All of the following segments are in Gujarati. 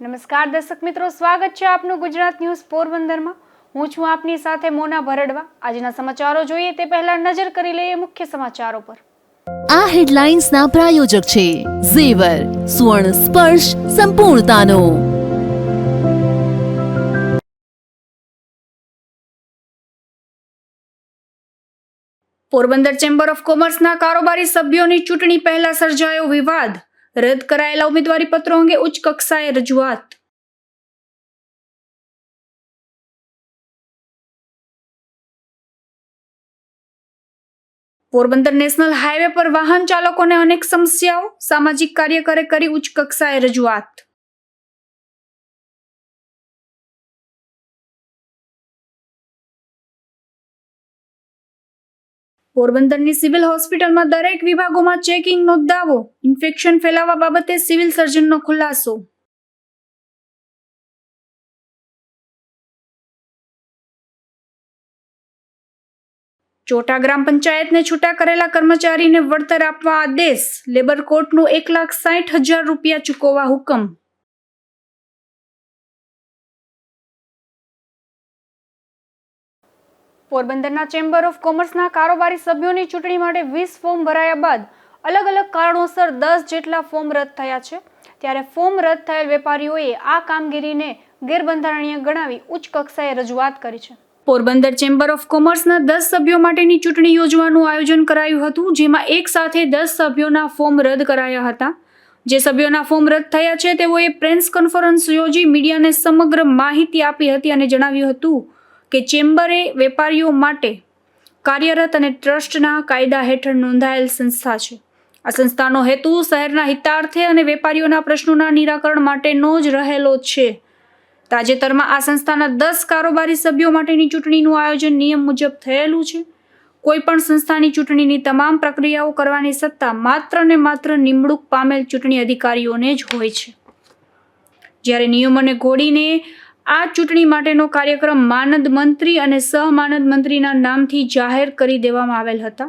નમસ્કાર દર્શક મિત્રો, સ્વાગત છે આપનું ગુજરાત ન્યૂઝ પોરબંદરમાં। હું છું આપની સાથે મોના ભરડવા। આજના સમાચારો જોઈએ તે પહેલા નજર કરી લઈએ મુખ્ય સમાચારો પર। આ હેડલાઇન્સના પ્રાયોજક છે ઝેવર, સુવર્ણ સ્પર્શ સંપૂર્ણતાનો। પોરબંદર ચેમ્બર ઓફ કોમર્સના કારોબારી સભ્યોની ચૂંટણી પહેલા સર્જાયો વિવાદ। રદ કરાયેલા ઉમેદવારી પત્રો અંગે ઉચ્ચ કક્ષાએ રજૂઆત। પોરબંદર નેશનલ હાઈવે પર વાહન ચાલકોને અનેક સમસ્યાઓ, સામાજિક કાર્યકરે કરી ઉચ્ચ કક્ષાએ રજૂઆત। પોરબંદરની સિવિલ હોસ્પિટલમાં દરેક વિભાગોમાં ચેકિંગનો દાવો, ઇન્ફેક્શન ફેલાવવા બાબતે સિવિલ સર્જનનો ખુલાસો। ચોટા ગ્રામ પંચાયતને છૂટા કરેલા કર્મચારીને વળતર આપવા આદેશ। લેબર કોર્ટનું 1,60,000 રૂપિયા ચૂકવવા હુકમ। પોરબંદરના ચેમ્બર ઓફ કોમર્સના કારોબારી સભ્યોની ચૂંટણી માટે 20 ફોર્મ ભરાયા બાદ અલગ અલગ કારણોસર 10 જેટલા ફોર્મ રદ થયા છે। ત્યારે ફોર્મ રદ થયેલ વેપારીઓએ આ કામગીરીને ગેરબંધારણીય ગણાવી ઉચ્ચ કક્ષાએ રજૂઆત કરી છે। પોરબંદર ચેમ્બર ઓફ કોમર્સના 10 સભ્યો માટેની ચૂંટણી યોજવાનું આયોજન કરાયું હતું, જેમાં એક સાથે 10 સભ્યોના ફોર્મ રદ કરાયા હતા। જે સભ્યોના ફોર્મ રદ થયા છે તેઓએ પ્રેસ કોન્ફરન્સ યોજી મીડિયાને સમગ્ર માહિતી આપી હતી અને જણાવ્યું હતું કે ચેમ્બરે વેપારીઓ માટે કાર્યરત અને ટ્રસ્ટના કાયદા હેઠળ નોંધાયેલ સંસ્થા છે। આ સંસ્થાનો હેતુ શહેરના હિતાર્થે અને વેપારીઓના પ્રશ્નોના નિરાકરણ માટેનો જ રહેલો છે। તાજેતરમાં આ સંસ્થાના 10 કારોબારી સભ્યો માટેની ચૂંટણીનું આયોજન નિયમ મુજબ થયેલું છે। કોઈ પણ સંસ્થાની ચૂંટણીની તમામ પ્રક્રિયાઓ કરવાની સત્તા માત્ર ને માત્ર નિમણૂક પામેલ ચૂંટણી અધિકારીઓને જ હોય છે। જ્યારે નિયમોને ઘોડીને આ ચૂંટણી માટેનો કાર્યક્રમ માનદ મંત્રી અને સહમાનદ મંત્રીના નામથી જાહેર કરી દેવામાં આવેલ હતા।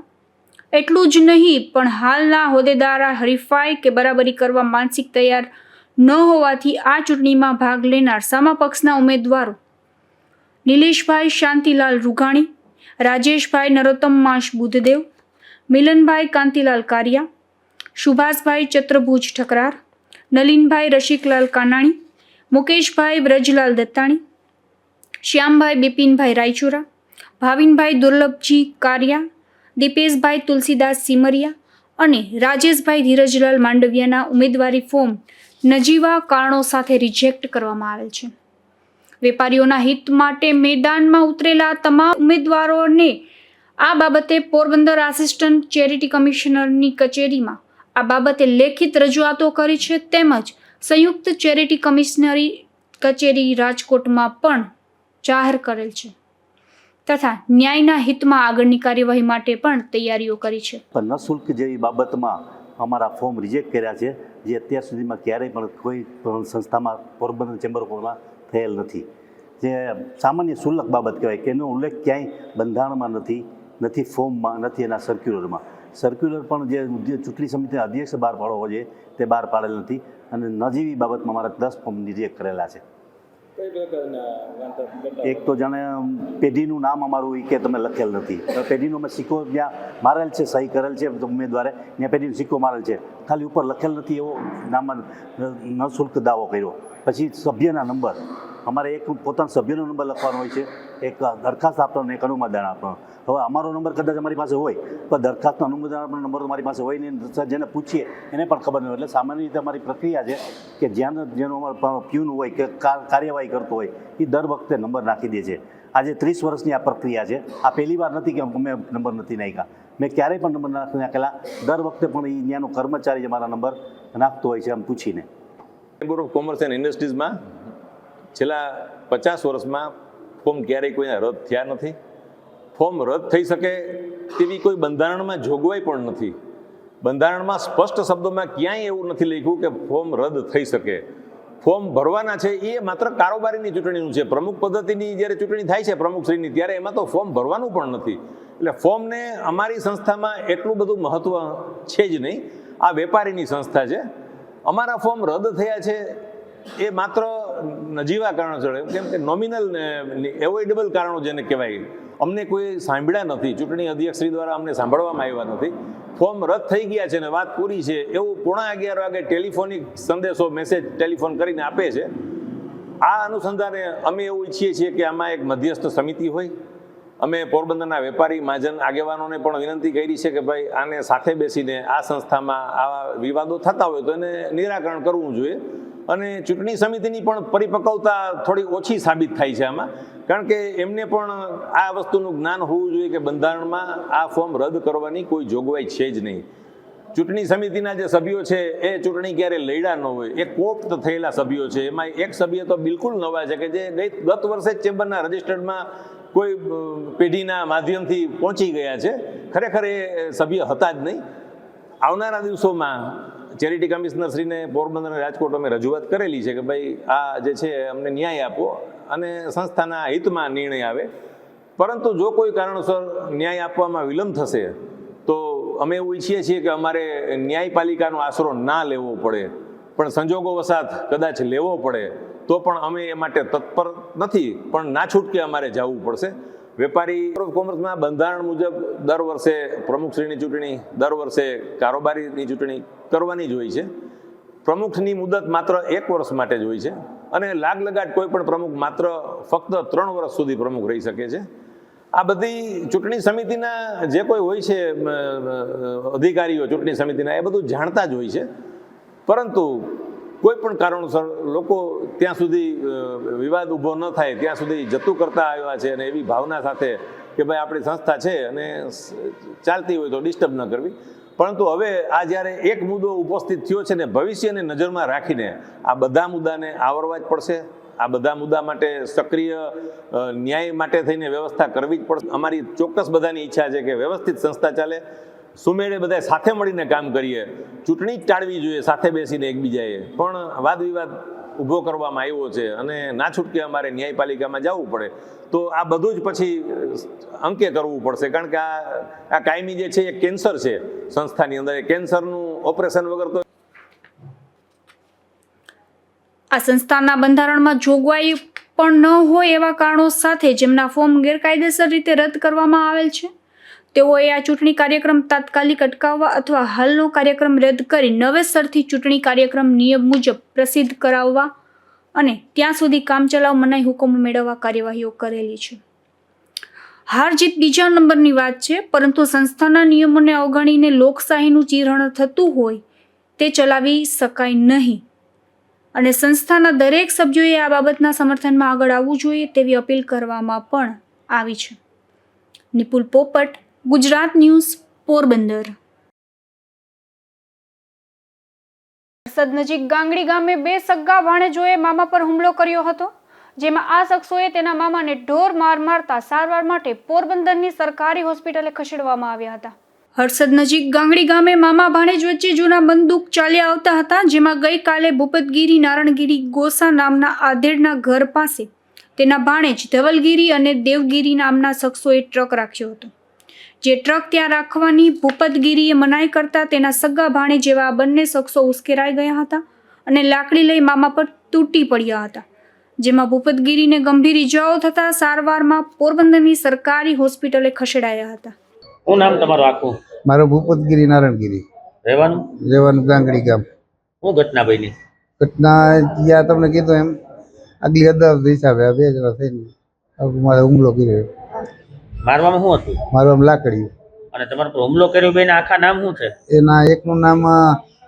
એટલું જ નહીં પણ હાલના હોદ્દેદાર હરીફાઈ કે બરાબરી કરવા માનસિક તૈયાર ન હોવાથી આ ચૂંટણીમાં ભાગ લેનાર સામા પક્ષના ઉમેદવારો નિલેશભાઈ શાંતિલાલ રૂઘાણી, રાજેશભાઈ નરોત્તમ માસ બુદ્ધદેવ, મિલનભાઈ કાંતિલાલ કારિયા, સુભાષભાઈ ચત્રભુજ ઠકરાર, નલિનભાઈ રસિકલાલ કાનાણી, મુકેશભાઈ વ્રજલાલ દત્તાણી, શ્યામભાઈ બિપિનભાઈ રાયચુરા, ભાવિનભાઈ દુર્લભજી કારિયા, દીપેશભાઈ તુલસીદાસ સિમરિયા અને રાજેશભાઈ ધીરજલાલ માંડવિયાના ઉમેદવારી ફોર્મ નજીવા કારણો સાથે રિજેક્ટ કરવામાં આવેલ છે। વેપારીઓના હિત માટે મેદાનમાં ઉતરેલા તમામ ઉમેદવારોને આ બાબતે પોરબંદર આસિસ્ટન્ટ ચેરિટી કમિશનરની કચેરીમાં આ બાબતે લેખિત રજૂઆતો કરી છે, તેમજ સંયુક્ત ચેરિટી કમિશનરી કચેરી રાજકોટમાં પણ જાહેર કરેલ છે તથા ન્યાયના હિતમાં આગળની કાર્યવાહી માટે પણ તૈયારીઓ કરી છે। નશુલ્ક જેવી બાબતમાં અમારા ફોર્મ રિજેક્ટ કર્યા છે, જે અત્યાર સુધીમાં ક્યારેય પણ કોઈ સંસ્થામાં પોરબંદર ચેમ્બર ઓફ કોમર્સમાં થયેલ નથી। જે સામાન્ય શુલ્ક બાબત કહેવાય કે એનો ઉલ્લેખ ક્યાંય બંધારણમાં નથી ફોર્મમાં, નથી એના સર્ક્યુલરમાં। સર્ક્યુલર પણ જે ચૂંટણી સમિતિના અધ્યક્ષ બહાર પાડવો જોઈએ તે બહાર પાડેલ નથી અને નજીવી બાબતમાં મારા 10 ફોર્મ રિજેક્ટ કરેલા છે। એક તો જાણે પેઢીનું નામ અમારું કે તમે લખેલ નથી, પેઢીનો અમે સિક્કો જ્યાં મારેલ છે, સહી કરેલ છે ઉમેદવારે, ત્યાં પેઢીનો સિક્કો મારેલ છે, ખાલી ઉપર લખેલ નથી એવો નામ નશુલ્ક દાવો કર્યો। પછી સભ્યના નંબર, અમારે એક પોતાના સભ્યનો નંબર લખવાનો હોય છે, એક દરખાસ્ત આપવાનો, એક અનુમોદન આપવાનો। હવે અમારો નંબર કદાચ અમારી પાસે હોય પણ દરખાસ્તનો અનુમોદન આપવાનો નંબર મારી પાસે હોય નહીં, જેને પૂછીએ એને પણ ખબર નહીં હોય। એટલે સામાન્ય રીતે અમારી પ્રક્રિયા છે કે જેનો અમારો પ્યુન હોય કે કાર્યવાહી કરતો હોય એ દર વખતે નંબર નાખી દે છે। આજે 30 વર્ષની આ પ્રક્રિયા છે, આ પહેલી વાર નથી કે અમે નંબર નથી નાખ્યા, મેં ક્યારેય પણ નંબર નાખેલા, દર વખતે પણ એ ત્યાંનો કર્મચારી જ અમારા નંબર નાખતો હોય છે આમ પૂછીને। ચેમ્બર ઓફ કોમર્સ એન્ડ ઇન્ડસ્ટ્રીઝમાં છેલ્લા 50 વર્ષમાં ફોર્મ ક્યારેય કોઈને રદ થયા નથી। ફોર્મ રદ થઈ શકે તેવી કોઈ બંધારણમાં જોગવાઈ પણ નથી। બંધારણમાં સ્પષ્ટ શબ્દોમાં ક્યાંય એવું નથી લખ્યું કે ફોર્મ રદ થઈ શકે। ફોર્મ ભરવાના છે એ માત્ર કારોબારીની ચૂંટણીનું છે। પ્રમુખ પદ્ધતિની જ્યારે ચૂંટણી થાય છે પ્રમુખશ્રીની, ત્યારે એમાં તો ફોર્મ ભરવાનું પણ નથી। એટલે ફોર્મને અમારી સંસ્થામાં એટલું બધું મહત્ત્વ છે જ નહીં। આ વેપારીની સંસ્થા છે। અમારા ફોર્મ રદ થયા છે એ માત્ર નજીવા કારણોસર, કેમ કે નોમિનલ એવોઇડેબલ કારણો જેને કહેવાય, અમને કોઈ સાંભળ્યા નથી, ચૂંટણી અધ્યક્ષશ્રી દ્વારા અમને સાંભળવામાં આવ્યા નથી. ફોર્મ રદ થઈ ગયા છે ને વાત પૂરી છે એવું 11:15 વાગે ટેલિફોનિક સંદેશો, મેસેજ ટેલિફોન કરીને આપે છે. આ અનુસંધાને અમે એવું ઈચ્છીએ છીએ કે આમાં એક મધ્યસ્થ સમિતિ હોય. અમે પોરબંદરના વેપારી મહાજન આગેવાનોને પણ વિનંતી કરી છે કે ભાઈ આને સાથે બેસીને આ સંસ્થામાં આવા વિવાદો થતા હોય તો એને નિરાકરણ કરવું જોઈએ. અને ચૂંટણી સમિતિની પણ પરિપક્વતા થોડી ઓછી સાબિત થાય છે આમાં, કારણ કે એમને પણ આ વસ્તુનું જ્ઞાન હોવું જોઈએ કે બંધારણમાં આ ફોર્મ રદ કરવાની કોઈ જોગવાઈ છે જ નહીં. ચૂંટણી સમિતિના જે સભ્યો છે એ ચૂંટણી ક્યારે લડ્યા ન હોય, એ કોપ્ટ થયેલા સભ્યો છે. એમાં એક સભ્ય તો બિલકુલ નવા છે કે જે ગત વર્ષે જ ચેમ્બરના રજિસ્ટર્ડમાં કોઈ પેઢીના માધ્યમથી પહોંચી ગયા છે. ખરેખર એ સભ્ય હતા જ નહીં. આવનારા દિવસોમાં ચેરિટી કમિશનરશ્રીને પોરબંદર અને રાજકોટ અમે રજૂઆત કરેલી છે કે ભાઈ આ જે છે અમને ન્યાય આપો અને સંસ્થાના હિતમાં નિર્ણય આવે. પરંતુ જો કોઈ કારણસર ન્યાય આપવામાં વિલંબ થશે તો અમે એવું ઈચ્છીએ છીએ કે અમારે ન્યાયપાલિકાનો આશરો ના લેવો પડે, પણ સંજોગો વસાત કદાચ લેવો પડે તો પણ અમે એ માટે તત્પર નથી, પણ ના છૂટકે અમારે જવું પડશે. વેપારી કોમર્સમાં બંધારણ મુજબ દર વર્ષે પ્રમુખશ્રીની ચૂંટણી, દર વર્ષે કારોબારીની ચૂંટણી કરવાની જ હોય છે. પ્રમુખની મુદત માત્ર 1 વર્ષ માટે જ હોય છે અને લાગલગાટ કોઈ પણ પ્રમુખ માત્ર ફક્ત 3 વર્ષ સુધી પ્રમુખ રહી શકે છે. આ બધી ચૂંટણી સમિતિના જે કોઈ હોય છે અધિકારીઓ ચૂંટણી સમિતિના, એ બધું જાણતા જ હોય છે. પરંતુ કોઈ પણ કારણોસર લોકો ત્યાં સુધી વિવાદ ઊભો ન થાય ત્યાં સુધી જતું કરતા આવ્યા છે, અને એવી ભાવના સાથે કે ભાઈ આપણી સંસ્થા છે અને ચાલતી હોય તો ડિસ્ટર્બ ન કરવી. પરંતુ હવે આ જ્યારે એક મુદ્દો ઉપસ્થિત થયો છે ને ભવિષ્યને નજરમાં રાખીને આ બધા મુદ્દાને આવરવા જ પડશે. આ બધા મુદ્દા માટે સક્રિય ન્યાય માટે થઈને વ્યવસ્થા કરવી જ પડશે. અમારી ચોક્કસ બધાની ઈચ્છા છે કે વ્યવસ્થિત સંસ્થા ચાલે, સુમેળે બધા સાથે મળીને કામ કરીએ. ચૂંટણી જ ટાળવી જોઈએ સાથે બેસીને એકબીજાએ, પણ વાદ વિવાદ ઊભો કરવામાં આવ્યો છે અને ના છૂટકે અમારે ન્યાયપાલિકામાં જવું પડે તો આ બધું જ પછી અંકે કરવું પડશે. કારણ કે આ કાયમી જે છે એ કેન્સર છે સંસ્થાની અંદર. એ કેન્સરનું ઓપરેશન વગર તો આ સંસ્થાના બંધારણમાં જોગવાઈ પણ ન હોય એવા કારણો સાથે જેમના ફોર્મ ગેરકાયદેસર રીતે રદ કરવામાં આવેલ છે, તેઓએ આ ચૂંટણી કાર્યક્રમ તાત્કાલિક અટકાવવા અથવા હાલનો કાર્યક્રમ રદ કરી નવેસરથી ચૂંટણી કાર્યક્રમ નિયમ મુજબ પ્રસિદ્ધ કરાવવા અને ત્યાં સુધી કામચલાઉ મનાઈ હુકમો મેળવવા કાર્યવાહીઓ કરેલી છે. હાર જીત બીજા નંબરની વાત છે, પરંતુ સંસ્થાના નિયમોને અવગણીને લોકશાહીનું ચીરહરણ થતું હોય તે ચલાવી શકાય નહીં અને સંસ્થાના દરેક સભ્યોએ આ બાબતના સમર્થનમાં આગળ આવવું જોઈએ તેવી અપીલ કરવામાં પણ આવી છે. નિપુલ પોપટ, ગુજરાત ન્યૂઝ, પોરબંદર. હર્ષદ નજીક ગાંગડી ગામે 2 સગ્ગા ભાણેજોએ મામા પર હુમલો કર્યો હતો, જેમાં આ શખ્સોએ તેના મામાને ઢોર માર મારતા સારવાર માટે પોરબંદરની સરકારી હોસ્પિટલે ખસેડવામાં આવ્યા હતા. હર્ષદ નજીક ગાંગડી ગામે મામા ભાણેજ વચ્ચે જૂના બંદૂક ચાલ્યા આવતા હતા, જેમાં ગઈકાલે ભૂપતગીરી નારણગીરી ગોસા નામના આધેડના ઘર પાસે તેના ભાણેજ ધવલગીરી અને દેવગીરી નામના શખ્સોએ ટ્રક રાખ્યો હતો. જે ટ્રક ત્યાં રાખવાની ભૂપતગીરીએ મનાઈ કરતા તેના સગા ભાણે જેવા આ બંને શખ્સો ઉશ્કેરાઈ ગયા હતા અને લાકડી લઈ મામા પર તૂટી પડ્યા હતા, જેમાં ભૂપતગીરીને ગંભીર ઇજાઓ થતા સારવારમાં પોરબંદરની સરકારી હોસ્પિટલે ખસેડાયા હતા. શું નામ તમારું આખું? મારું ભૂપતગીરી નારણગીરી. રહેવાનું ગાંગડી ગામ. શું ઘટના બની? ઘટના જ્યાં તમને કીધું એમ આગલી અદાવત હિસાબે આ 2 જણા થઈને મારે હુમલો કર્યો. મારવામાં શું હતું? મારું આમ લાકડી. અને તમારા પર હુમલો કર્યો બેન આખા નામ શું છે? એના એકનું નામ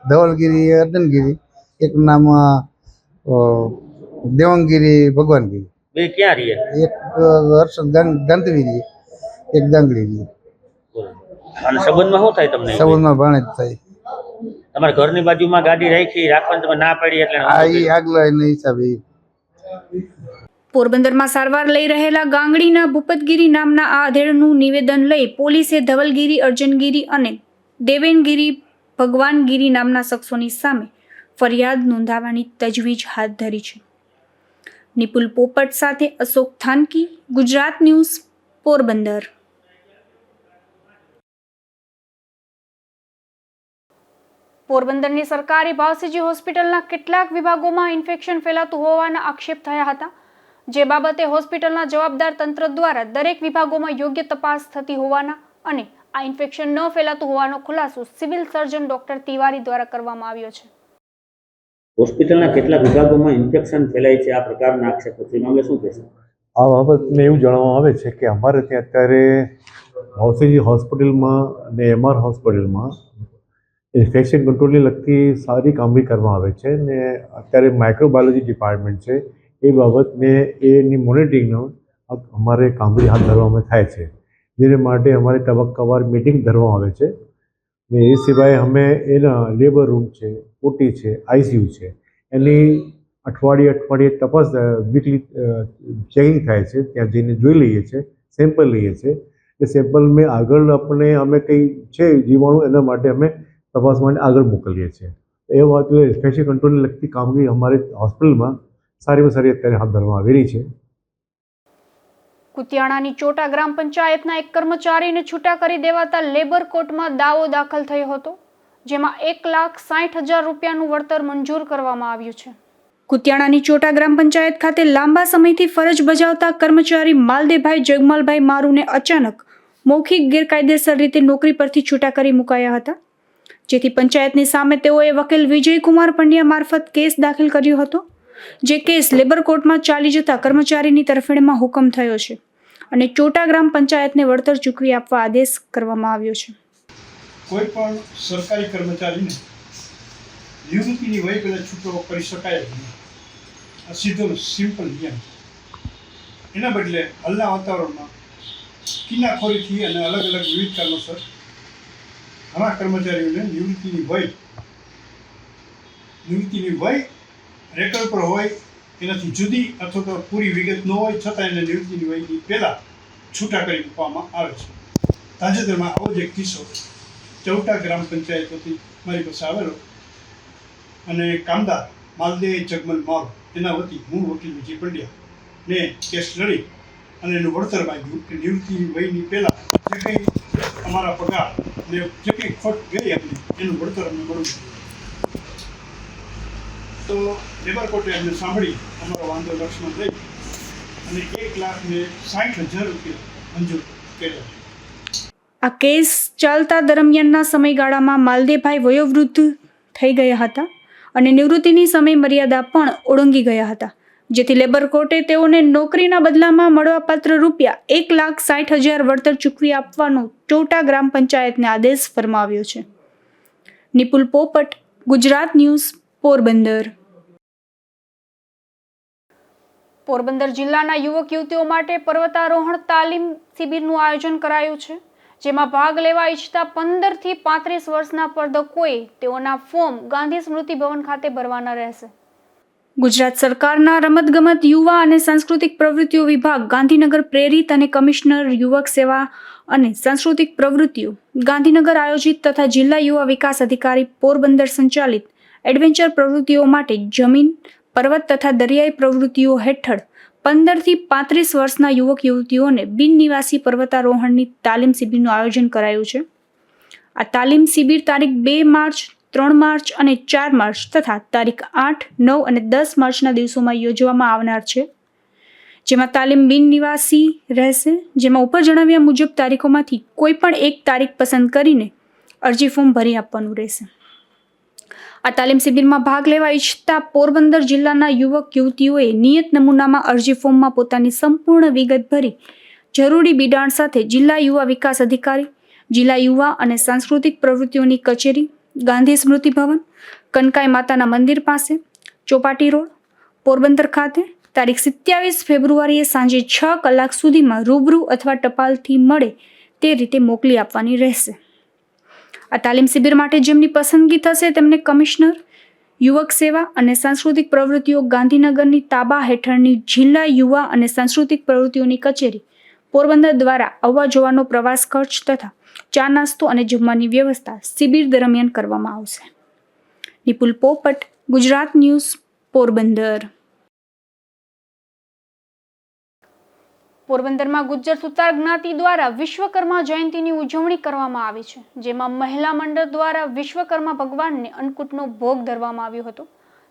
ધવલગીરી અર્જનગીરી, એકનું નામ દેવંગીરી ભગવાનગીરી. બે ક્યાં રહીએ? એક હર્ષદ ગાંધવી, એક ગાંગડી રહીએ. અને સંબંધમાં શું થાય તમને? સંબંધમાં ભાણે જ થાય. તમારા ઘરની બાજુમાં ગાડી રાખવાની તમે ના પાડી એટલે આગલા એના હિસાબે. પોરબંદરમાં સારવાર લઈ રહેલા ગાંગડીના ભૂપતગીરી નામના આ આધેડનું નિવેદન લઈ પોલીસે ધવલગીરી અર્જનગીરી અને દેવેનગીરી ભગવાનગીરી નામના શખ્સોની સામે ફરિયાદ નોંધાવવાની તજવીજ હાથ ધરી છે. નિપુલ પોપટ સાથે અશોક થાનકી, ગુજરાત ન્યૂઝ, પોરબંદર. પોરબંદરની સરકારી ભાવસીજી હોસ્પિટલના કેટલાક વિભાગોમાં ઇન્ફેક્શન ફેલાતું હોવાના આક્ષેપ થયા હતા, જે બાબતે હોસ્પિટલના જવાબદાર તંત્ર દ્વારા દરેક વિભાગોમાં યોગ્ય તપાસ થતી હોવાના અને આ ઇન્ફેક્શન ન ફેલાતું હોવાનો ખુલાસો સિવિલ સર્જન ડોક્ટર તિવારી દ્વારા કરવામાં આવ્યો છે. હોસ્પિટલના કેટલાક વિભાગોમાં ઇન્ફેક્શન ફેલાય છે, આ પ્રકારના આક્ષેપો છે, એમાં શું કહેશો? આ બાબતને એવું જાણવામાં આવે છે કે અમારે ત્યાં અત્યારે ભાવસીજી હોસ્પિટલમાં અને એમઆર હોસ્પિટલમાં ઇન્ફેક્શન કંટ્રોલને લગતી સારી કામગીરી કરવામાં આવે છે ને અત્યારે માઇક્રોબાયોલોજી ડિપાર્ટમેન્ટ છે એ બાબતને એની મોનિટરિંગનો અમારે કામગીરી હાથ ધરવામાં થાય છે, જેને માટે અમારે તબક્કાવાર મિટિંગ ધરવામાં આવે છે ને એ સિવાય અમે એના લેબર રૂમ છે, ઓટી છે, આઈસીયુ છે, એની અઠવાડિયે તપાસ વીકલી ચેકિંગ થાય છે. ત્યાં જઈને જોઈ લઈએ છીએ, સેમ્પલ લઈએ છીએ. એ સેમ્પલ મેં આગળ અમે કંઈ છે જીવાણું એના માટે અમે તપાસ માટે આગળ મોકલીએ છીએ. એ વાત ઇન્ફેક્શન કંટ્રોલને લગતી કામગીરી અમારી હોસ્પિટલમાં સારીમાં સારી અત્યારે હાથ ધરવામાં આવેલી છે. કુતિયાણાની ચોટા ગ્રામ પંચાયતના એક કર્મચારીને છૂટા કરી દેવાતા લેબર કોર્ટમાં દાવો દાખલ થયો હતો, જેમાં 1,60,000 રૂપિયાનું વળતર મંજૂર કરવામાં આવ્યું છે. કુતિયાણાની ચોટા ગ્રામ પંચાયત ખાતે લાંબા સમયથી ફરજ બજાવતા કર્મચારી માલદેભાઈ જગમાલભાઈ મારુને અચાનક મૌખિક ગેરકાયદેસર રીતે નોકરી પરથી છૂટા કરી મુકાયા હતા, જેથી પંચાયતની સામે તેઓએ વકીલ વિજયકુમાર પંડ્યા મારફત કેસ દાખલ કર્યો હતો, જે કેસ લેબર કોર્ટમાં ચાલી જતા કર્મચારીની તરફેણમાં હુકમ થયો છે અને ચોટા ગ્રામ પંચાયતને વળતર ચૂકવી આપવા આદેશ કરવામાં આવ્યો છે. કોઈ પણ સરકારી કર્મચારીને નિવૃત્તિની વય પહેલાં છૂટો કરી શકાય જ નહીં. આ સીધો સિમ્પલ નિયમ. એના બદલે હાલના વાતાવરણમાં કિનાખોરીથી અને અલગ અલગ વિવિધ કારણોસર ઘણા કર્મચારીઓને નિવૃત્તિની વય રેકર્ડ પર હોય એનાથી જુદી અથવા તો પૂરી વિગત ન હોય છતાં એને નિવૃત્તિની વયની પહેલાં છૂટા કરી મૂકવામાં આવે છે. તાજેતરમાં આવો જ એક કિસ્સો ચોટા ગ્રામ પંચાયતોથી મારી પાસે આવેલો અને કામદાર માલદેવ જગમલ મારુ એના વતી હું વકીલ વિજય પંડ્યા ને કેસ લડી અને એનું વળતર માંગ્યું કે નિવૃત્તિની વયની પહેલાં જે કંઈ અમારા પગાર ને જે કંઈ ખોટ ગઈ આપણી એનું વળતર અમને મળવું. તો લેબર કોર્ટે અમને સાંભળી અમારો વાંધો લક્ષમાં લઈ અને 1,60,000 રૂપિયા મંજૂર કર્યા. આ કેસ ચાલતા દરમિયાનના સમયગાળામાં માલદેભાઈ વયોવૃદ્ધ થઈ ગયા હતા અને નિવૃત્તિની સમય મર્યાદા પણ ઓળંગી ગયા હતા, જેથી લેબર કોર્ટે તેઓને નોકરીના બદલામાં મળવાપાત્ર રૂપિયા 1,60,000 વળતર ચૂકવી આપવાનો ચોટા ગ્રામ પંચાયતને આદેશ ફરમાવ્યો છે. નિપુલ પોપટ, ગુજરાત ન્યૂઝ, પોરબંદર. પોરબંદર જિલ્લાના યુવક યુવતીઓ માટે પર્વતારોહણ તાલીમ શિબિરનું આયોજન કરાયું છે, જેમાં ભાગ લેવા ઈચ્છતા 15 થી 35 વર્ષના સ્પર્ધકોએ તેઓના ફોર્મ ગાંધી સ્મૃતિ ભવન ખાતે ભરવાના રહેશે. ગુજરાત સરકારના રમતગમત, યુવા અને સાંસ્કૃતિક પ્રવૃત્તિઓ વિભાગ ગાંધીનગર પ્રેરિત અને કમિશનર યુવક સેવા અને સાંસ્કૃતિક પ્રવૃત્તિઓ ગાંધીનગર આયોજિત તથા જિલ્લા યુવા વિકાસ અધિકારી પોરબંદર સંચાલિત એડવેન્ચર પ્રવૃત્તિઓ માટે જમીન, પર્વત તથા દરિયાઈ પ્રવૃત્તિઓ હેઠળ 15 થી 35 વર્ષના યુવક યુવતીઓને બિનનિવાસી પર્વતારોહણની તાલીમ શિબિરનું આયોજન કરાયું છે. આ તાલીમ શિબિર તારીખ 2 માર્ચ, 3 માર્ચ અને 4 માર્ચ તથા તારીખ 8, 9 અને 10 માર્ચના દિવસોમાં યોજવામાં આવનાર છે, જેમાં તાલીમ બિનનિવાસી રહેશે, જેમાં ઉપર જણાવ્યા મુજબ તારીખોમાંથી કોઈ પણ એક તારીખ પસંદ કરીને અરજી ફોર્મ ભરી આપવાનું રહેશે. આ તાલીમ શિબિરમાં ભાગ લેવા ઈચ્છતા પોરબંદર જિલ્લાના યુવક યુવતીઓએ નિયત નમૂનામાં અરજી ફોર્મમાં પોતાની સંપૂર્ણ વિગત ભરી જરૂરી બિડાણ સાથે જિલ્લા યુવા વિકાસ અધિકારી, જિલ્લા યુવા અને સાંસ્કૃતિક પ્રવૃત્તિઓની કચેરી, ગાંધી સ્મૃતિ ભવન, કનકાઈ માતાના મંદિર પાસે, ચોપાટી રોડ, પોરબંદર ખાતે તારીખ 27 ફેબ્રુઆરીએ સાંજે 6 કલાક સુધીમાં રૂબરૂ અથવા ટપાલથી મળે તે રીતે મોકલી આપવાની રહેશે. આ તાલીમ શિબિર માટે જેમની પસંદગી થશે તેમને કમિશનર યુવક સેવા અને સાંસ્કૃતિક પ્રવૃત્તિઓ ગાંધીનગરની તાબા હેઠળની જિલ્લા યુવા અને સાંસ્કૃતિક પ્રવૃત્તિઓની કચેરી પોરબંદર દ્વારા આવવા જવાનો પ્રવાસ ખર્ચ તથા ચા નાસ્તો અને જમવાની વ્યવસ્થા શિબિર દરમિયાન કરવામાં આવશે. નિપુલ પોપટ, ગુજરાત ન્યૂઝ, પોરબંદર. પોરબંદરમાં ગુજ્જર સુતાર જ્ઞાતિ દ્વારા વિશ્વકર્મા જયંતીની ઉજવણી કરવામાં આવી છે, જેમાં મહિલા મંડળ દ્વારા વિશ્વકર્મા ભગવાનને અન્નકૂટનો ભોગ ધરવામાં આવ્યો હતો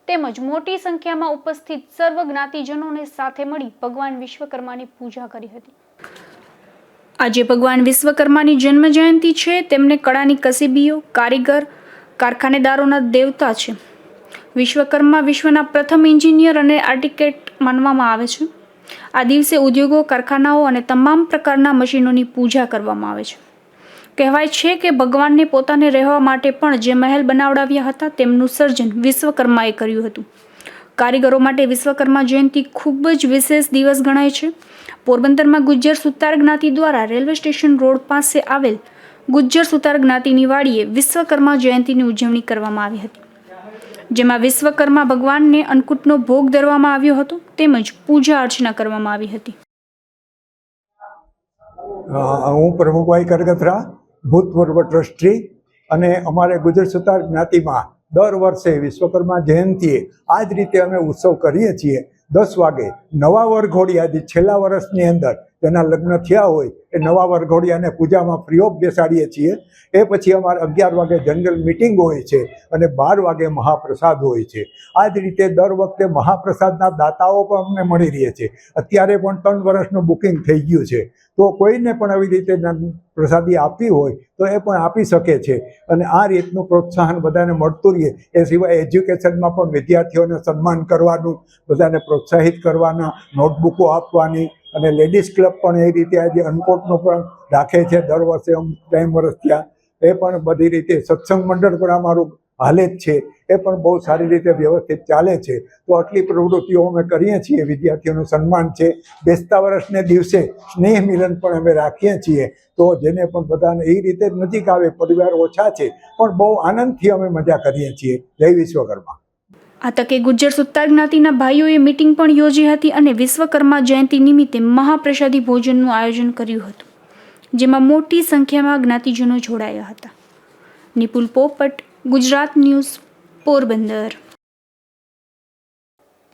તેમજ મોટી સંખ્યામાં ઉપસ્થિત સર્વ જ્ઞાતિજનોને સાથે મળી ભગવાન વિશ્વકર્માની પૂજા કરી હતી. આજે ભગવાન વિશ્વકર્માની જન્મ જયંતિ છે. તેમને કળાની કસીબીઓ, કારીગર, કારખાનેદારોના દેવતા છે. વિશ્વકર્મા વિશ્વના પ્રથમ એન્જિનિયર અને આર્કિટેક્ટ માનવામાં આવે છે. આ દિવસે ઉદ્યોગો, કારખાનાઓ અને તમામ પ્રકારના મશીનોની પૂજા કરવામાં આવે છે. કહેવાય છે કે ભગવાનને પોતાને રહેવા માટે પણ જે મહેલ બનાવડાવ્યા હતા તેમનું સર્જન વિશ્વકર્માએ કર્યું હતું. કારીગરો માટે વિશ્વકર્મા જયંતિ ખૂબ જ વિશેષ દિવસ ગણાય છે. પોરબંદરમાં ગુજ્જર સુતાર જ્ઞાતિ દ્વારા રેલવે સ્ટેશન રોડ પાસે આવેલ ગુજ્જર સુતાર જ્ઞાતિની વાડીએ વિશ્વકર્મા જયંતિની ઉજવણી કરવામાં આવી હતી, જેમાં વિશ્વકર્મા ભગવાનને અન્નકૂટનો ભોગ ધરવામાં આવ્યો હતો તેમજ પૂજા અર્ચના કરવામાં આવી હતી. હું પ્રમુખભાઈ કરગથરા, ભૂતપૂર્વ ટ્રસ્ટી, અને અમારે ગુજર સુતાર જ્ઞાતિમાં દર વર્ષે વિશ્વકર્મા જયંતિએ આ જ રીતે અમે ઉત્સવ કરીએ છીએ. 10 વાગે નવા વરઘોડિયા છેલ્લા વર્ષની અંદર તેના લગ્ન થયા હોય એ નવા વરઘોડિયાને પૂજામાં ફ્રી ઓફ બેસાડીએ છીએ. એ પછી અમારે 11 વાગે જનરલ મિટિંગ હોય છે અને 12 વાગે મહાપ્રસાદ હોય છે. આ જ રીતે દર વખતે મહાપ્રસાદના દાતાઓ પણ અમને મળી રહે છે. અત્યારે પણ 3 વર્ષનું બુકિંગ થઈ ગયું છે, તો કોઈને પણ આવી રીતે પ્રસાદી આપવી હોય તો એ પણ આપી શકે છે. અને આ રીતનું પ્રોત્સાહન બધાને મળતું રહે. એ સિવાય એજ્યુકેશનમાં પણ વિદ્યાર્થીઓને સન્માન કરવાનું, બધાને પ્રોત્સાહિત કરવાના, નોટબુકો આપવાની, અને લેડીઝ ક્લબ પણ એ રીતે આજે અન્નકૂટનો પણ રાખે છે દર વર્ષે. ટાઈમ વર્ષ ત્યાં એ પણ બધી રીતે સત્સંગ મંડળ પણ અમારું હાલે જ છે, એ પણ બહુ સારી રીતે વ્યવસ્થિત ચાલે છે. તો આટલી પ્રવૃત્તિઓ અમે કરીએ છીએ. વિદ્યાર્થીઓનું સન્માન છે. બેસતા વર્ષને દિવસે સ્નેહ મિલન પણ અમે રાખીએ છીએ. તો જેને પણ બધાને એ રીતે નજીક આવે, પરિવાર ઓછા છે પણ બહુ આનંદથી અમે મજા કરીએ છીએ. જય વિશ્વકર્મા. આ તકે ગુજ્જર સુતાર જ્ઞાતિના ભાઈઓએ મીટિંગ પણ યોજી હતી અને વિશ્વકર્મા જયંતિ નિમિત્તે મહાપ્રસાદી ભોજનનું આયોજન કર્યું હતું, જેમાં મોટી સંખ્યામાં જ્ઞાતિજનો જોડાયા હતા. નિપુલ પોપટ, ગુજરાત ન્યૂઝ, પોરબંદર.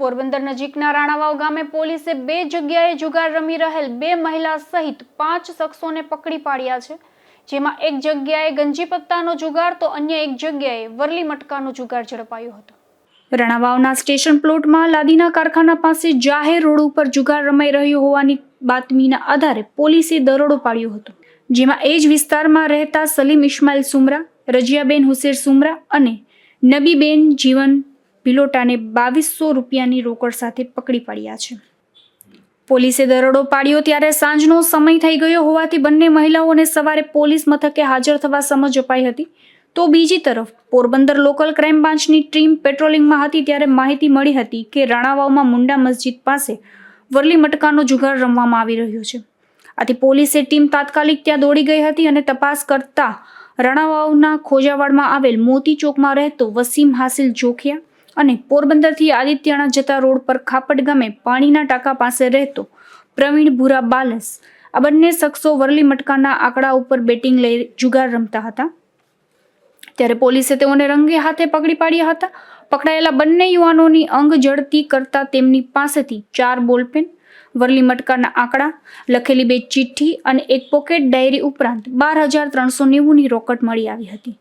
પોરબંદર નજીકના રાણાવાવ ગામે પોલીસે 2 જગ્યાએ જુગાર રમી રહેલ 2 મહિલા સહિત 5 શખ્સોને પકડી પાડ્યા છે, જેમાં એક જગ્યાએ ગંજી પત્તાનો જુગાર તો અન્ય એક જગ્યાએ વરલી મટકાનો જુગાર ઝડપાયો હતો. રાણાવાવના સ્ટેશન પ્લોટમાં લાદીના કારખાના પાસે જાહેર રોડ ઉપર જુગાર રમાઈ રહ્યો હોવાની બાતમીના આધારે પોલીસે દરોડો પાડ્યો હતો, જેમાં એ જ વિસ્તારમાં રહેતા સલીમ ઇસ્માઇલ સુમરા, રજિયાબેન હુસેન સુમરા અને નબીબેન જીવન ભિલોટાને 2200 રૂપિયાની રોકડ સાથે પકડી પાડ્યા છે. પોલીસે દરોડો પાડ્યો ત્યારે સાંજનો સમય થઈ ગયો હોવાથી બંને મહિલાઓને સવારે પોલીસ મથકે હાજર થવા સમજ અપાઈ હતી. તો બીજી તરફ પોરબંદર લોકલ ક્રાઇમ બ્રાન્ચની ટીમ પેટ્રોલિંગમાં હતી ત્યારે માહિતી મળી હતી કે રાણાવાવમાં મુંડા મસ્જિદ પાસે વરલી મટકાનો જુગાર રમવામાં આવી રહ્યો છે. આથી પોલીસે ટીમ તાત્કાલિક ત્યાં દોડી ગઈ હતી અને તપાસ કરતા રાણાવાવના ખોજાવાડમાં આવેલ મોતી ચોકમાં રહેતો વસીમ હાસિલ જોખિયા અને પોરબંદરથી આદિત્યાણા જતા રોડ પર ખાપડ ગામે પાણીના ટાંકા પાસે રહેતો પ્રવીણ ભૂરા બાલસ, આ બંને શખ્સો વરલી મટકાના આંકડા ઉપર બેટિંગ લઈ જુગાર રમતા હતા. ત્યારે પોલીસે તેઓને રંગે હાથે પકડી પાડ્યા હતા. પકડાયેલા બંને યુવાનોની અંગ જડતી કરતા તેમની પાસેથી 4 બોલપેન, વરલી મટકાના આંકડા, લખેલી 2 ચિઠ્ઠી અને એક પોકેટ ડાયરી ઉપરાંત 12,390ની રોકડ મળી આવી હતી.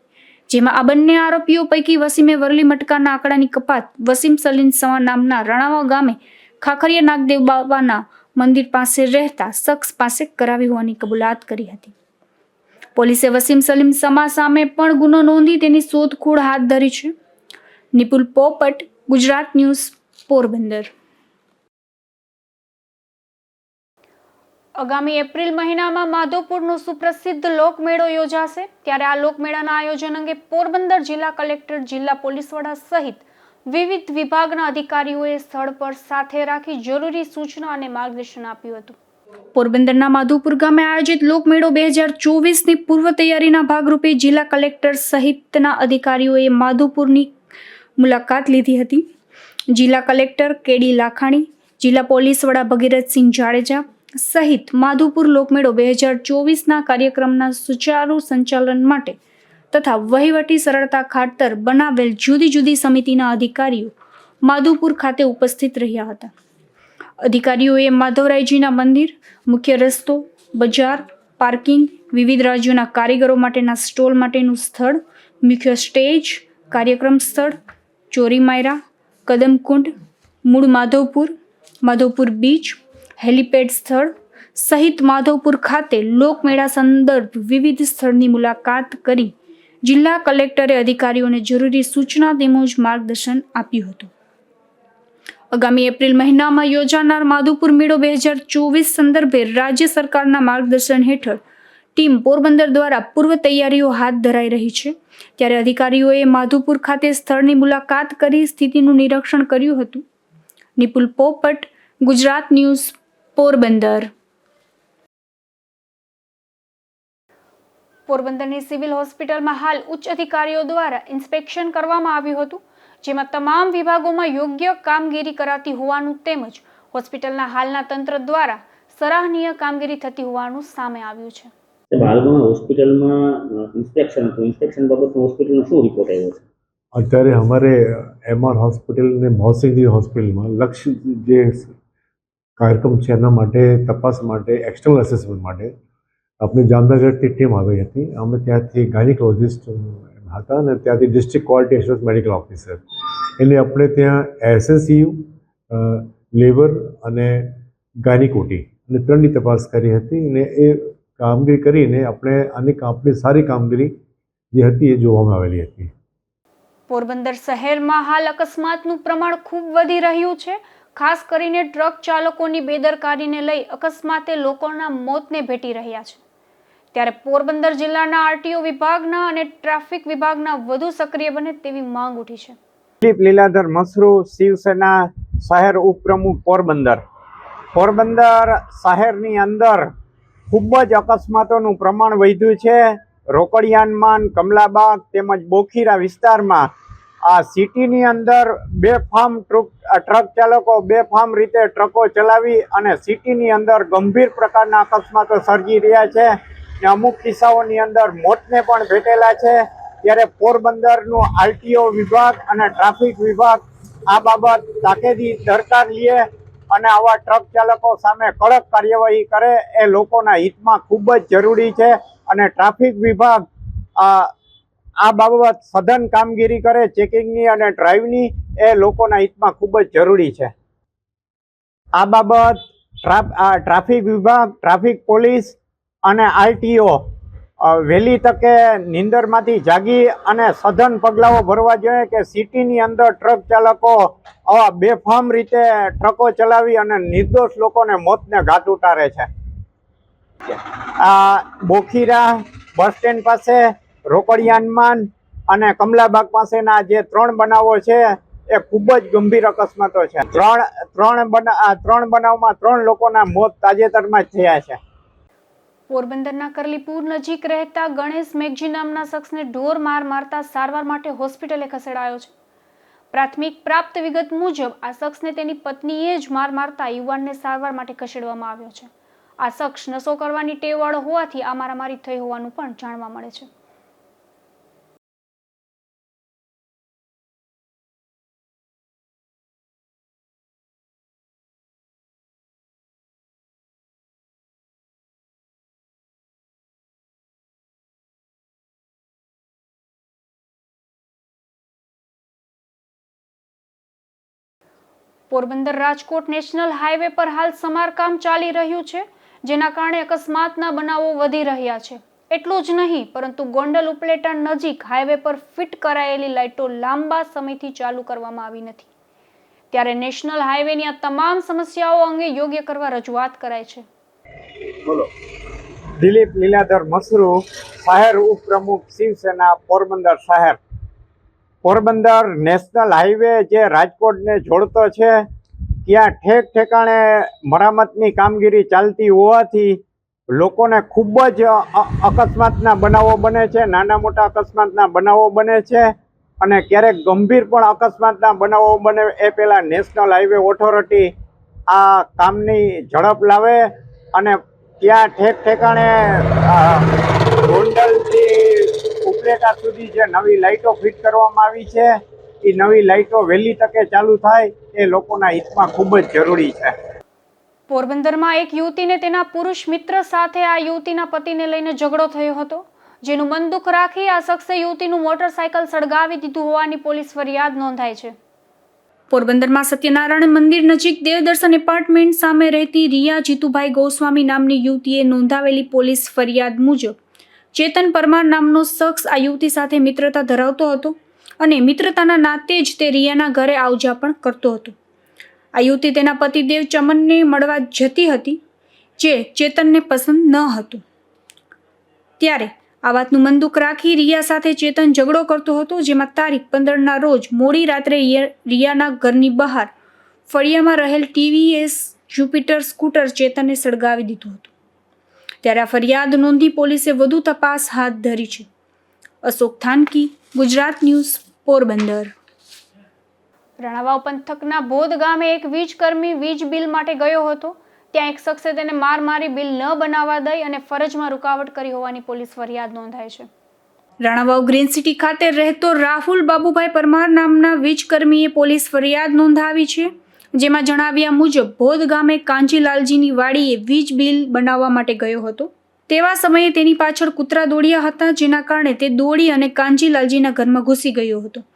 જેમાં આ બંને આરોપીઓ પૈકી વસીમે વરલી મટકાના આંકડાની કપાત વસીમ સલીમ સમા નામના રાણાવાવ ગામે ખાખરિયા નાગદેવ બાબાના મંદિર પાસે રહેતા શખ્સ પાસે કરાવી હોવાની કબૂલાત કરી હતી. પોલીસે વસીમ સલીમ સમા સામે પણ ગુનો નોંધી તેની શોધખોળ હાથ ધરી છે. નિપુલ પોપટ, ગુજરાત ન્યૂઝ, પોરબંદર. આગામી એપ્રિલ મહિનામાં માધવપુરનો સુપ્રસિદ્ધ લોકમેળો યોજાશે. ત્યારે આ લોકમેળાના આયોજન અંગે પોરબંદર જિલ્લા કલેક્ટર, જિલ્લા પોલીસ વડા સહિત વિવિધ વિભાગના અધિકારીઓએ સ્થળ પર સાથે રાખી જરૂરી સૂચના અને માર્ગદર્શન આપ્યું હતું. પોરબંદરના માધવપુર ગામે આયોજિત લોકમેળો 2024ની પૂર્વ તૈયારીના ભાગરૂપે જિલ્લા કલેક્ટર સહિતના અધિકારીઓએ માધવપુરની મુલાકાત લીધી હતી. જિલ્લા કલેક્ટર કેડી લાખાણી, જિલ્લા પોલીસ વડા ભગીરથસિંહ જાડેજા સહિત માધવપુર લોકમેળો 2024ના કાર્યક્રમના સુચારુ સંચાલન માટે તથા વહીવટી સરળતા ખાતર બનાવેલ જુદી જુદી સમિતિના અધિકારીઓ માધવપુર ખાતે ઉપસ્થિત રહ્યા હતા. અધિકારીઓએ માધવરાયજીના મંદિર, મુખ્ય રસ્તો, બજાર, પાર્કિંગ, વિવિધ રાજ્યોના કારીગરો માટેના સ્ટોલ માટેનું સ્થળ, મુખ્ય સ્ટેજ, કાર્યક્રમ સ્થળ, ચોરીમાયરા, કદમકુંડ, મૂળ માધવપુર, માધવપુર બીચ, હેલીપેડ સ્થળ સહિત માધવપુર ખાતે લોકમેળા સંદર્ભ વિવિધ સ્થળની મુલાકાત કરી જિલ્લા કલેક્ટરે અધિકારીઓને જરૂરી સૂચના તેમજ માર્ગદર્શન આપ્યું હતું. આગામી એપ્રિલ મહિનામાં યોજાનાર માધવપુર મેળો 2024 સંદર્ભે રાજ્ય સરકારના માર્ગદર્શન હેઠળ ટીમ પોરબંદર દ્વારા પૂર્વ તૈયારીઓ હાથ ધરાઈ રહી છે. ત્યારે અધિકારીઓએ માધવપુર ખાતે સ્થળની મુલાકાત કરી સ્થિતિનું નિરીક્ષણ કર્યું હતું. નિપુલ પોપટ, ગુજરાત ન્યૂઝ, પોરબંદર. પોરબંદરની સિવિલ હોસ્પિટલમાં હાલ ઉચ્ચ અધિકારીઓ દ્વારા ઇન્સ્પેક્શન કરવામાં આવ્યું હતું, જેમાં તમામ વિભાગોમાં યોગ્ય કામગીરી કરાતી હોવાનું તેમજ હોસ્પિટલના હાલના તંત્ર દ્વારા સરાહનીય કામગીરી થતી હોવાનું સામે આવ્યું છે. હાલમાં હોસ્પિટલમાં ઇન્સ્પેક્શન બાબતનો હોસ્પિટલનો શું રિપોર્ટ આવ્યો છે? અત્યારે અમારે MR હોસ્પિટલ અને મોહસિનજી હોસ્પિટલમાં લક્ષ્ય જે કાર્યક્રમ છે એના માટે તપાસ માટે એક્સટર્નલ એસેસમેન્ટ માટે આપણી જામનગરથી ટીમ આવી હતી. અમે ત્યાંથી ગાયનિકોલોજિસ્ટ હતા અને ત્યાંથી district quality assurance medical officer એટલે આપણે ત્યાં SNCU, લેબર અને ગાયનિકોટી અને ત્રણની તપાસ કરી હતી અને એ કામગીરી કરીને આપણે આપણી સારી કામગીરી જે હતી એ જોવામાં આવેલી હતી. પોરબંદર શહેરમાં હાલ અકસ્માતનું પ્રમાણ ખૂબ વધી રહ્યું છે. ખાસ કરીને ટ્રક ચાલકોની બેદરકારીને લઈ અકસ્માતે લોકોના મોતને ભેટી રહ્યા છે. ત્યારે પોરબંદર જિલ્લાના RTO વિભાગના અને ટ્રાફિક વિભાગના વધુ સક્રિય બને તેવી માંગ ઉઠી છે. દિલીપ લીલાધર મસરૂ, શિવસેના શહેર ઉપપ્રમુખ, પોરબંદર. પોરબંદર શહેરની અંદર ખૂબ જ અકસ્માતોનું પ્રમાણ વધ્યું છે. રોકડિયાનમાં, કમલાબાગ તેમજ બોખીરા વિસ્તારમાં આ સિટીની અંદર બેફામ ટ્રક ચાલકો બેફામ રીતે ટ્રકો ચલાવી અને સિટીની અંદર ગંભીર પ્રકારના અકસ્માતો સર્જી રહ્યા છે ને અમુક કિસ્સાઓની અંદર મોતને પણ ભેટેલા છે. ત્યારે પોરબંદરનું RTO વિભાગ અને ટ્રાફિક વિભાગ આ બાબત તાકેદી દરકાર લે અને આવા ટ્રક ચાલકો સામે કડક કાર્યવાહી કરે એ લોકોના હિતમાં ખૂબ જ જરૂરી છે. અને ટ્રાફિક વિભાગ આ બાબત સઘન કામગીરી કરે ચેકિંગની અને ડ્રાઈવની એ લોકોના હિતમાં ખૂબ જ જરૂરી છે. આ બાબત ટ્રાફિક વિભાગ, ટ્રાફિક પોલીસ અને RTO વહેલી તકે નીંદરમાંથી જાગી અને સઘન પગલાઓ ભરવા જોઈએ કે સિટીની અંદર ટ્રક ચાલકો આવા બેફામ રીતે ટ્રકો ચલાવી અને નિર્દોષ લોકોને મોતને ઘાટ ઉતારે છે. બોખીરા બસ સ્ટેન્ડ પાસે, રોકડિયાનમાં અને કમલાબાગ પાસેના જે 3 બનાવો છે એ ખૂબ જ ગંભીર અકસ્માતો છે. ત્રણ બનાવમાં 3 લોકોના મોત તાજેતરમાં જ થયા છે. પોરબંદરના કરલીપુર નજીક રહેતા ગણેશ મેઘજી નામના શખ્સને ઢોર માર મારતા સારવાર માટે હોસ્પિટલે ખસેડાયો છે. પ્રાથમિક પ્રાપ્ત વિગત મુજબ આ શખ્સને તેની પત્નીએ જ માર મારતા યુવાનને સારવાર માટે ખસેડવામાં આવ્યો છે. આ શખ્સ નશો કરવાની ટેવવાળો હોવાથી આ મારામારી થઈ હોવાનું પણ જાણવા મળે છે. પોરબંદર રાજકોટ નેશનલ હાઈવે પર હાલ સમારકામ ચાલી રહ્યું છે, જેના કારણે અકસ્માતના બનાવો વધી રહ્યા છે. એટલું જ નહીં પરંતુ ગોંડલ ઉપલેટા નજીક હાઈવે પર ફિટ કરાયેલી લાઇટો લાંબા સમયથી ચાલુ કરવામાં આવી નથી. ત્યારે નેશનલ હાઈવેની આ તમામ સમસ્યાઓ અંગે યોગ્ય કરવા રજૂઆત કરાય છે. બોલો. દિલીપ લીલાધર મસરૂ, શહેર ઉપપ્રમુખ, શિવસેના, પોરબંદર શહેર. પોરબંદર નેશનલ હાઈવે જે રાજકોટને જોડતો છે ત્યાં ઠેક ઠેકાણે મરામતની કામગીરી ચાલતી હોવાથી લોકોને ખૂબ જ અકસ્માતના બનાવો બને છે. નાના મોટા અકસ્માતના બનાવો બને છે અને ક્યારેક ગંભીર પણ અકસ્માતના બનાવો બને એ પહેલાં નેશનલ હાઈવે ઓથોરિટી આ કામની ઝડપ લાવે અને ત્યાં ઠેક ઠેકાણે ગોંડલથી ઉપલેટા સુધી જે નવી લાઇટો ફિટ કરવામાં આવી છે એ નવી લાઇટો વહેલી તકે ચાલુ થાય એ લોકોના હિતમાં ખૂબ જ જરૂરી છે. પોરબંદરમાં એક યુવતીને તેના પુરુષ મિત્ર સાથે આ યુવતીના પતિને લઈને ઝઘડો થયો હતો, જેનું મન દુઃખ રાખી આ શખ્સે યુવતીનું મોટરસાયકલ સળગાવી દીધું હોવાની પોલીસ ફરિયાદ નોંધાઈ છે. પોરબંદરમાં સત્યનારાયણ મંદિર નજીક દેવદર્શન એપાર્ટમેન્ટ સામે રહેતી રિયા જીતુભાઈ ગોસ્વામી નામની યુવતીએ નોંધાવેલી પોલીસ ફરિયાદ મુજબ ચેતન પરમાર નામનો શખ્સ આ યુવતી સાથે મિત્રતા ધરાવતો હતો અને મિત્રતાના નાતે જ તે રિયાના ઘરે આવજા પણ કરતો હતો. આ યુવતી તેના પતિદેવ ચમનને મળવા જતી હતી, જે ચેતનને પસંદ ન હતું. ત્યારે આ વાતનું મન દુઃખ રાખી રિયા સાથે ચેતન ઝઘડો કરતો હતો, જેમાં તારીખ 15ના રોજ મોડી રાત્રે રિયાના ઘરની બહાર ફળિયામાં રહેલ TVS જ્યુપિટર સ્કૂટર ચેતનને સળગાવી દીધું હતું. ત્યારે આ ફરિયાદ નોંધી પોલીસે વધુ તપાસ હાથ ધરી છે. અશોક થાનકી, ગુજરાત ન્યૂઝ, પોરબંદર. રણાવાવ પંથકના બોધ ગામે એક વીજકર્મી વીજ બિલ માટે ગયો હતો. ત્યાં એક શખ્સે તેને મારી બિલ ન બનાવવા દઈ અને ફરજમાં રૂકાવટ કરી હોવાની પોલીસ ફરિયાદ નોંધાઈ છે. રણાવાવ ગ્રીન સિટી ખાતે રહેતો રાહુલ બાબુભાઈ પરમાર નામના વીજકર્મીએ પોલીસ ફરિયાદ નોંધાવી છે, જેમાં જણાવ્યા મુજબ બોધ ગામે કાંજીલાલજીની વાડીએ વીજ બિલ બનાવવા માટે ગયો હતો. તેવા સમયે તેની પાછળ કૂતરા દોડ્યા હતા, જેના કારણે તે દોડી અને કાંજીલાલજીના ઘરમાં ઘૂસી ગયો હતો.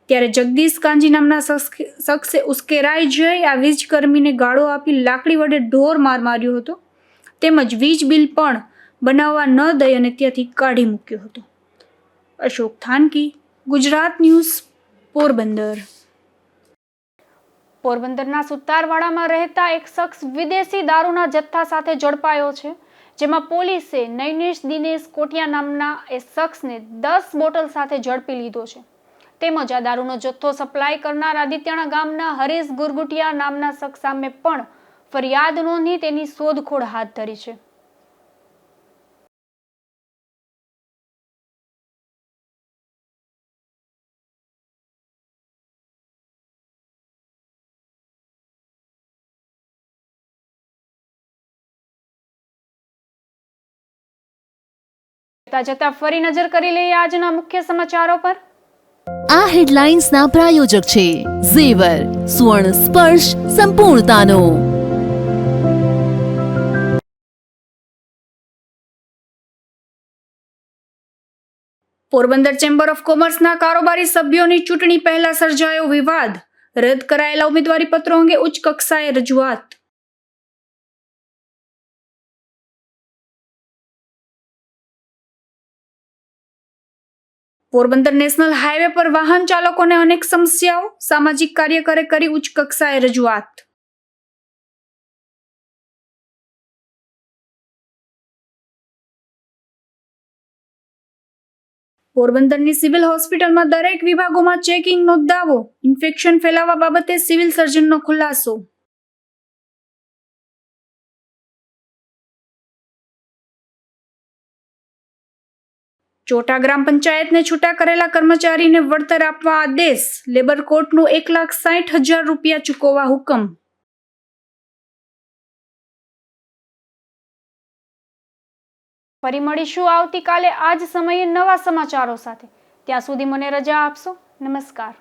ત્યારે જગદીશ કાંજી નામના શખ્સે ઉશ્કેરાઈ જઈ આ વીજકર્મીને ગાળો આપી લાકડી વડે ઢોર માર માર્યો હતો, તેમજ વીજ બિલ પણ બનાવવા ન દઈ અને ત્યાંથી કાઢી મૂક્યો હતો. અશોક થાનકી, ગુજરાત ન્યૂઝ, પોરબંદર. પોરબંદરના સુતારવાડામાં રહેતા એક શખ્સ વિદેશી દારૂના જથ્થા સાથે ઝડપાયો છે, જેમાં પોલીસે નૈનેશ દિનેશ કોટિયા નામના એ શખ્સને 10 બોટલ સાથે ઝડપી લીધો છે. તેમજ આ દારૂનો જથ્થો સપ્લાય કરનાર આદિત્યાણા ગામના હરીશ ગુરગુટિયા નામના શખ્સ સામે પણ ફરિયાદ નોંધી તેની શોધખોળ હાથ ધરી છે. જતા ફરી નજર કરી લઈએ આજના મુખ્ય સમાચારો પર. આ હેડલાઇન્સના પ્રાયોજક છે ઝેવર, સુવર્ણ સ્પર્શ સંપૂર્ણતાનો. પોરબંદર ચેમ્બર ઓફ કોમર્સના કારોબારી સભ્યોની ચૂંટણી પહેલા સર્જાયો વિવાદ. રદ કરાયેલા ઉમેદવારી પત્રો અંગે ઉચ્ચ કક્ષાએ રજૂઆત. પોરબંદર નેશનલ હાઈવે પર વાહન ચાલકોને અનેક સમસ્યાઓ. સામાજિક કાર્યકરે કરી ઉચ્ચ કક્ષાએ રજૂઆત. પોરબંદરની સિવિલ હોસ્પિટલમાં દરેક વિભાગોમાં ચેકિંગનો દાવો. ઇન્ફેક્શન ફેલાવવા બાબતે સિવિલ સર્જનનો ખુલાસો. ચોટા ગ્રામ પંચાયતને છૂટા કરેલા કર્મચારીને વળતર આપવા આદેશ. લેબર કોર્ટનો 1,60,000 રૂપિયા ચૂકવવા હુકમ. ફરી મળીશું આવતીકાલે આ જ સમયે નવા સમાચારો સાથે. ત્યાં સુધી મને રજા આપશો. નમસ્કાર.